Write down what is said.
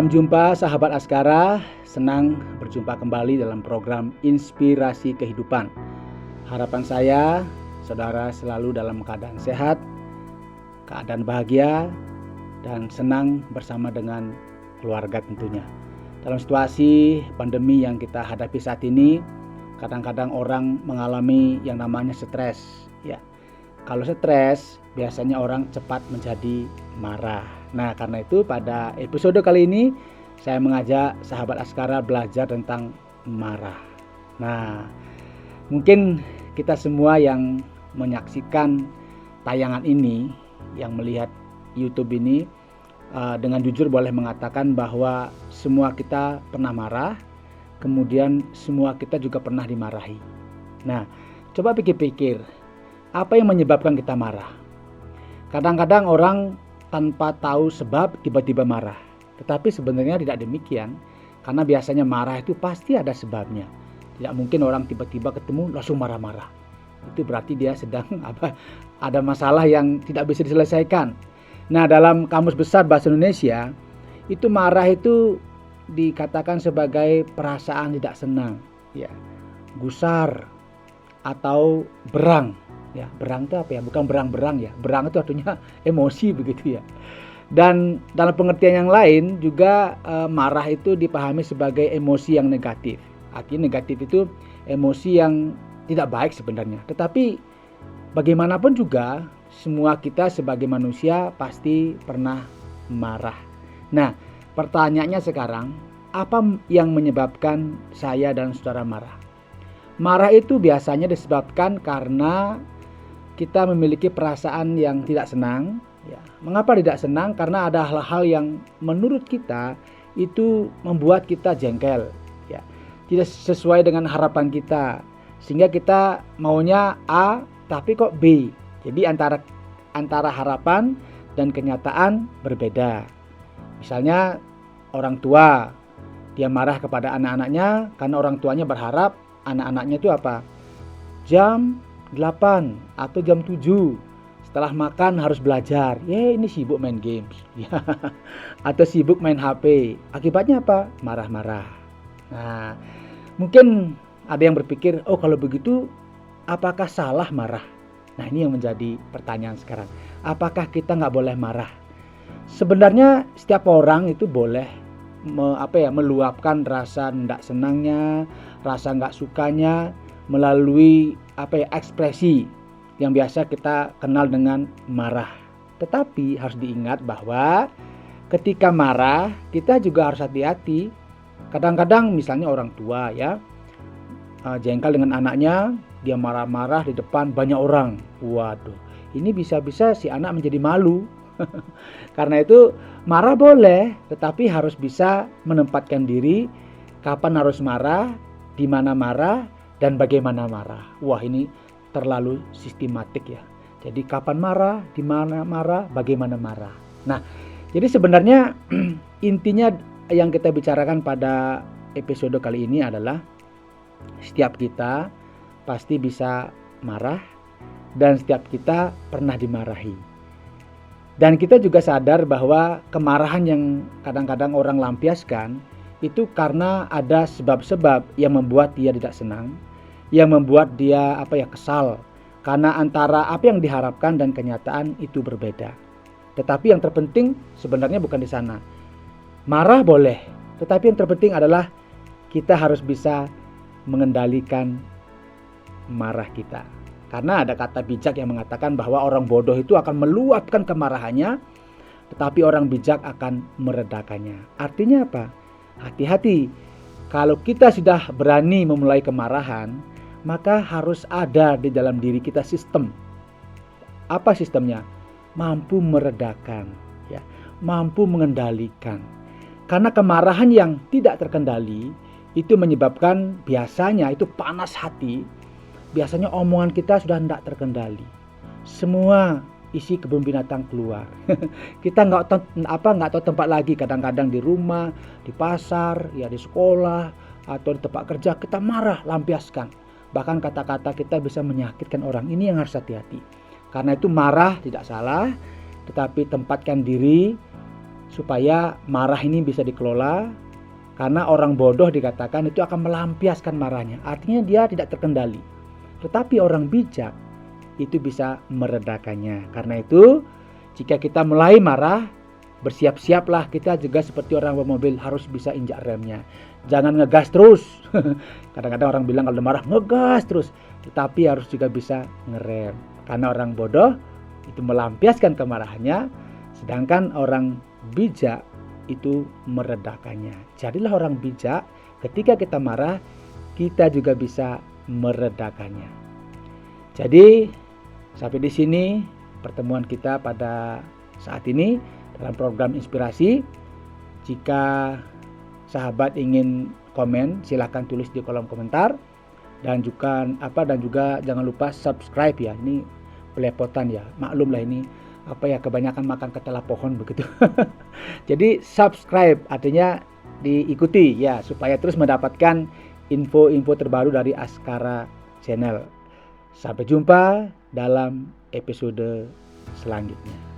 Salam jumpa sahabat Askara, senang berjumpa kembali dalam program Inspirasi Kehidupan. Harapan saya, saudara selalu dalam keadaan sehat, keadaan bahagia, dan senang bersama dengan keluarga tentunya. Dalam situasi pandemi yang kita hadapi saat ini, kadang-kadang orang mengalami yang namanya stres. Ya, kalau stres, biasanya orang cepat menjadi marah. Nah, karena itu pada episode kali ini saya mengajak sahabat Askara belajar tentang marah. Nah, mungkin kita semua yang menyaksikan tayangan ini, yang melihat YouTube ini, dengan jujur boleh mengatakan bahwa semua kita pernah marah, kemudian semua kita juga pernah dimarahi. Nah, coba pikir-pikir, apa yang menyebabkan kita marah? Kadang-kadang orang tanpa tahu sebab tiba-tiba marah. Tetapi sebenarnya tidak demikian, karena biasanya marah itu pasti ada sebabnya. Tidak mungkin orang tiba-tiba ketemu langsung marah-marah. Itu berarti dia sedang ada masalah yang tidak bisa diselesaikan. Nah, dalam Kamus Besar Bahasa Indonesia, itu marah itu dikatakan sebagai perasaan tidak senang, ya, gusar atau berang. Ya, berang itu apa ya? Bukan berang-berang ya. Berang itu artinya emosi begitu ya. Dan dalam pengertian yang lain juga marah itu dipahami sebagai emosi yang negatif. Artinya negatif itu emosi yang tidak baik sebenarnya. Tetapi bagaimanapun juga semua kita sebagai manusia pasti pernah marah. Nah, pertanyaannya sekarang, apa yang menyebabkan saya dan saudara marah? Marah itu biasanya disebabkan karena kita memiliki perasaan yang tidak senang. Ya. Mengapa tidak senang? Karena ada hal-hal yang menurut kita itu membuat kita jengkel. Ya. Tidak sesuai dengan harapan kita. Sehingga kita maunya A tapi kok B. Jadi antara harapan dan kenyataan berbeda. Misalnya orang tua, dia marah kepada anak-anaknya karena orang tuanya berharap anak-anaknya itu apa? Jam 8 atau jam 7 setelah makan harus belajar. Ya, ini sibuk main games. Atau sibuk main HP. Akibatnya apa? Marah-marah. Nah, mungkin ada yang berpikir, oh kalau begitu apakah salah marah? Nah, ini yang menjadi pertanyaan sekarang. Apakah kita nggak boleh marah? Sebenarnya setiap orang itu boleh meluapkan rasa tidak senangnya, rasa nggak sukanya melalui ekspresi yang biasa kita kenal dengan marah. Tetapi harus diingat bahwa ketika marah kita juga harus hati-hati. Kadang-kadang misalnya orang tua ya jengkel dengan anaknya, dia marah-marah di depan banyak orang. Waduh, ini bisa-bisa si anak menjadi malu. Karena itu marah boleh, tetapi harus bisa menempatkan diri kapan harus marah, di mana marah, dan bagaimana marah. Wah, ini terlalu sistematik ya. Jadi kapan marah, di mana marah, bagaimana marah. Nah, jadi sebenarnya intinya yang kita bicarakan pada episode kali ini adalah setiap kita pasti bisa marah dan setiap kita pernah dimarahi. Dan kita juga sadar bahwa kemarahan yang kadang-kadang orang lampiaskan itu karena ada sebab-sebab yang membuat dia tidak senang, yang membuat dia kesal, karena antara apa yang diharapkan dan kenyataan itu berbeda. Tetapi yang terpenting sebenarnya bukan di sana. Marah boleh, tetapi yang terpenting adalah kita harus bisa mengendalikan marah kita. Karena ada kata bijak yang mengatakan bahwa orang bodoh itu akan meluapkan kemarahannya, tetapi orang bijak akan meredakannya. Artinya apa? Hati-hati. Kalau kita sudah berani memulai kemarahan, maka harus ada di dalam diri kita sistem. Apa sistemnya? Mampu meredakan, ya, mampu mengendalikan. Karena kemarahan yang tidak terkendali itu menyebabkan biasanya itu panas hati. Biasanya omongan kita sudah tidak terkendali. Semua isi kebun binatang keluar. Kita nggak tahu tempat lagi. Kadang-kadang di rumah, di pasar, ya di sekolah atau di tempat kerja kita marah, lampiaskan. Bahkan kata-kata kita bisa menyakitkan orang. Ini yang harus hati-hati. Karena itu marah tidak salah, tetapi tempatkan diri supaya marah ini bisa dikelola. Karena orang bodoh dikatakan itu akan melampiaskan marahnya, artinya dia tidak terkendali. Tetapi orang bijak itu bisa meredakannya. Karena itu, jika kita mulai marah, bersiap-siaplah kita juga seperti orang bermobil, harus bisa injak remnya. Jangan ngegas terus. Kadang-kadang orang bilang kalau marah ngegas terus, tetapi harus juga bisa ngerem. Karena orang bodoh itu melampiaskan kemarahannya, sedangkan orang bijak itu meredakannya. Jadilah orang bijak, ketika kita marah, kita juga bisa meredakannya. Jadi, sampai di sini pertemuan kita pada saat ini dalam program inspirasi. Jika sahabat ingin komen, silahkan tulis di kolom komentar. Dan juga jangan lupa subscribe ya. Ini belepotan ya, maklumlah ini kebanyakan makan ketela pohon begitu. Jadi subscribe artinya diikuti ya, supaya terus mendapatkan info-info terbaru dari Askara Channel. Sampai jumpa dalam episode selanjutnya.